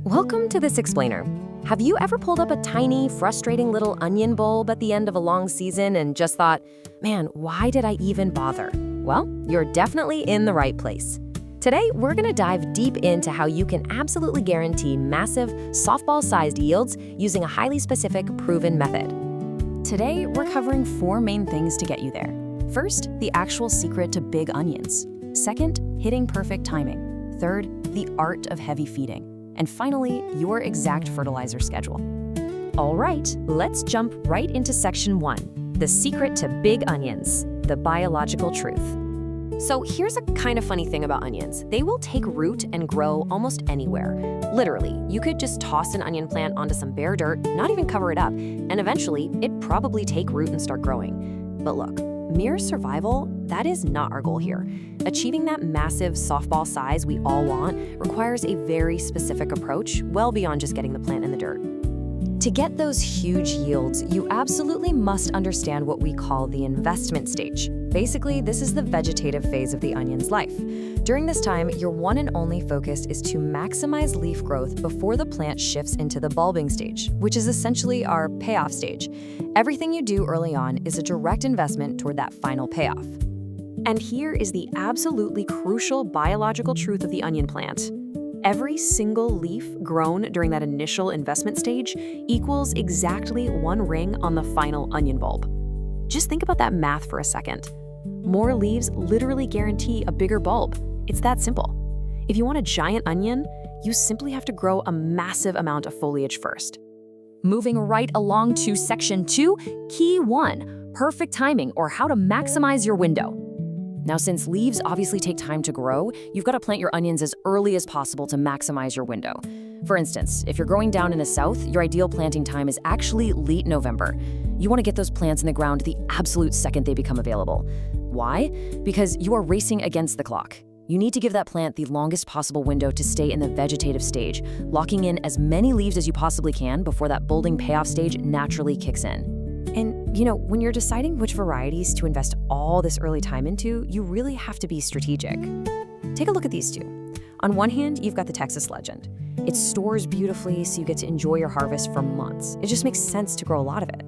Welcome to This Explainer. Have you ever pulled up a tiny, frustrating little onion bulb at the end of a long season and just thought, man, why did I even bother? Well, you're definitely in the right place. Today, we're going to dive deep into how you can absolutely guarantee massive, softball-sized yields using a highly specific, proven method. Today, we're covering 4 main things to get you there. First, the actual secret to big onions. Second, hitting perfect timing. Third, the art of heavy feeding. And finally, your exact fertilizer schedule. All right, let's jump right into section 1, the secret to big onions, the biological truth. So here's a kind of funny thing about onions. They will take root and grow almost anywhere. Literally, you could just toss an onion plant onto some bare dirt, not even cover it up, and eventually it'd probably take root and start growing. But look, mere survival, that is not our goal here. Achieving that massive softball size we all want requires a very specific approach, well beyond just getting the plant in the dirt. To get those huge yields, you absolutely must understand what we call the investment stage. Basically, this is the vegetative phase of the onion's life. During this time, your one and only focus is to maximize leaf growth before the plant shifts into the bulbing stage, which is essentially our payoff stage. Everything you do early on is a direct investment toward that final payoff. And here is the absolutely crucial biological truth of the onion plant. Every single leaf grown during that initial investment stage equals exactly 1 ring on the final onion bulb. Just think about that math for a second. More leaves literally guarantee a bigger bulb. It's that simple. If you want a giant onion, you simply have to grow a massive amount of foliage first. Moving right along to section 2, key 1, perfect timing, or how to maximize your window. Now, since leaves obviously take time to grow, you've got to plant your onions as early as possible to maximize your window. For instance, if you're growing down in the south, your ideal planting time is actually late November. You want to get those plants in the ground the absolute second they become available. Why? Because you are racing against the clock. You need to give that plant the longest possible window to stay in the vegetative stage, locking in as many leaves as you possibly can before that bulbing payoff stage naturally kicks in. And, when you're deciding which varieties to invest all this early time into, you really have to be strategic. Take a look at these 2. On one hand, you've got the Texas Legend. It stores beautifully, so you get to enjoy your harvest for months. It just makes sense to grow a lot of it.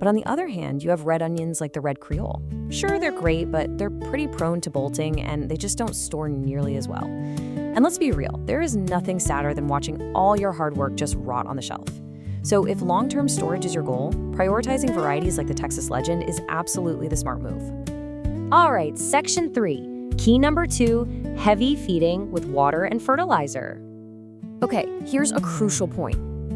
But on the other hand, you have red onions like the Red Creole. Sure, they're great, but they're pretty prone to bolting, and they just don't store nearly as well. And let's be real, there is nothing sadder than watching all your hard work just rot on the shelf. So if long-term storage is your goal, prioritizing varieties like the Texas Legend is absolutely the smart move. All right, section 3, key number 2, heavy feeding with water and fertilizer. Okay, here's a crucial point.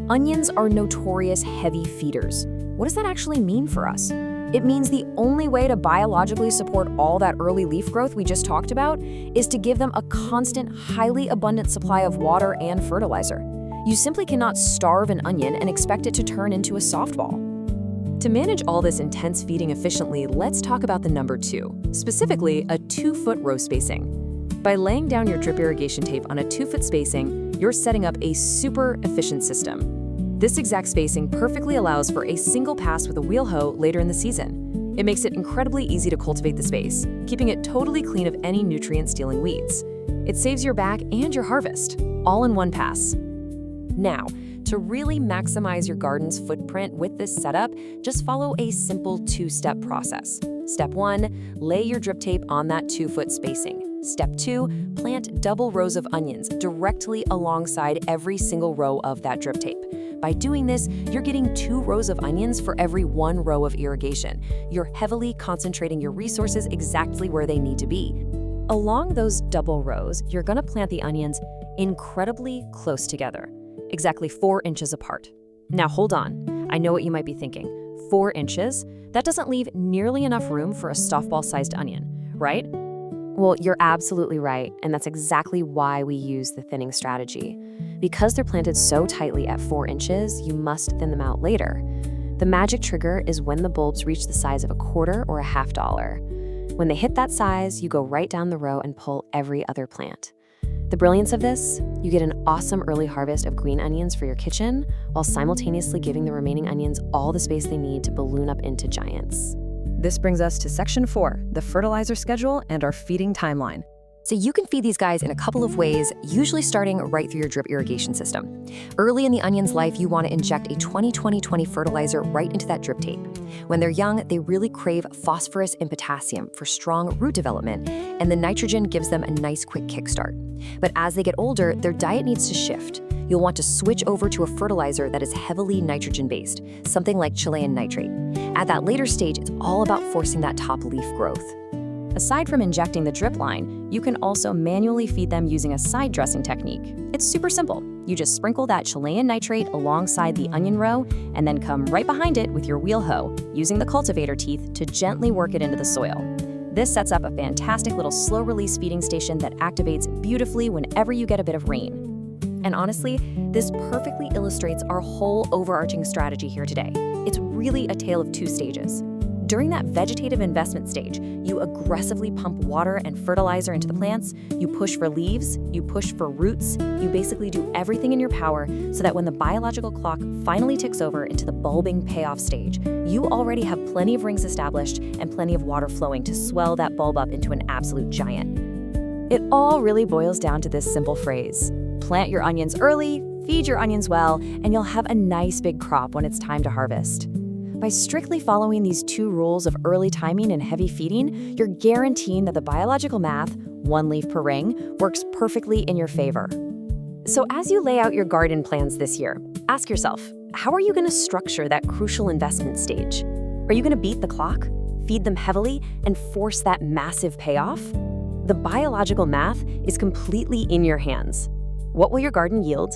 Onions are notorious heavy feeders. What does that actually mean for us? It means the only way to biologically support all that early leaf growth we just talked about is to give them a constant, highly abundant supply of water and fertilizer. You simply cannot starve an onion and expect it to turn into a softball. To manage all this intense feeding efficiently, let's talk about the number 2, specifically a 2-foot row spacing. By laying down your drip irrigation tape on a 2-foot spacing, you're setting up a super efficient system. This exact spacing perfectly allows for a single pass with a wheel hoe later in the season. It makes it incredibly easy to cultivate the space, keeping it totally clean of any nutrient-stealing weeds. It saves your back and your harvest, all in one pass. Now, to really maximize your garden's footprint with this setup, just follow a simple 2-step process. Step 1, lay your drip tape on that 2-foot spacing. Step 2, plant double rows of onions directly alongside every single row of that drip tape. By doing this, you're getting 2 rows of onions for every 1 row of irrigation. You're heavily concentrating your resources exactly where they need to be. Along those double rows, you're going to plant the onions incredibly close together. Exactly 4 inches apart. Now hold on, I know what you might be thinking. 4 inches? That doesn't leave nearly enough room for a softball-sized onion, right? Well, you're absolutely right, and that's exactly why we use the thinning strategy. Because they're planted so tightly at 4 inches, you must thin them out later. The magic trigger is when the bulbs reach the size of a quarter or a $half. When they hit that size, you go right down the row and pull every other plant. The brilliance of this, you get an awesome early harvest of green onions for your kitchen, while simultaneously giving the remaining onions all the space they need to balloon up into giants. This brings us to section 4, the fertilizer schedule and our feeding timeline. So you can feed these guys in a couple of ways, usually starting right through your drip irrigation system. Early in the onion's life, you want to inject a 20-20-20 fertilizer right into that drip tape. When they're young, they really crave phosphorus and potassium for strong root development, and the nitrogen gives them a nice quick kickstart. But as they get older, their diet needs to shift. You'll want to switch over to a fertilizer that is heavily nitrogen-based, something like Chilean nitrate. At that later stage, it's all about forcing that top leaf growth. Aside from injecting the drip line, you can also manually feed them using a side dressing technique. It's super simple. You just sprinkle that Chilean nitrate alongside the onion row and then come right behind it with your wheel hoe, using the cultivator teeth to gently work it into the soil. This sets up a fantastic little slow-release feeding station that activates beautifully whenever you get a bit of rain. And honestly, this perfectly illustrates our whole overarching strategy here today. It's really a tale of two stages. During that vegetative investment stage, you aggressively pump water and fertilizer into the plants, you push for leaves, you push for roots, you basically do everything in your power so that when the biological clock finally ticks over into the bulbing payoff stage, you already have plenty of rings established and plenty of water flowing to swell that bulb up into an absolute giant. It all really boils down to this simple phrase: plant your onions early, feed your onions well, and you'll have a nice big crop when it's time to harvest. By strictly following these two rules of early timing and heavy feeding, you're guaranteeing that the biological math, 1 leaf per ring, works perfectly in your favor. So as you lay out your garden plans this year, ask yourself, how are you going to structure that crucial investment stage? Are you going to beat the clock, feed them heavily, and force that massive payoff? The biological math is completely in your hands. What will your garden yield?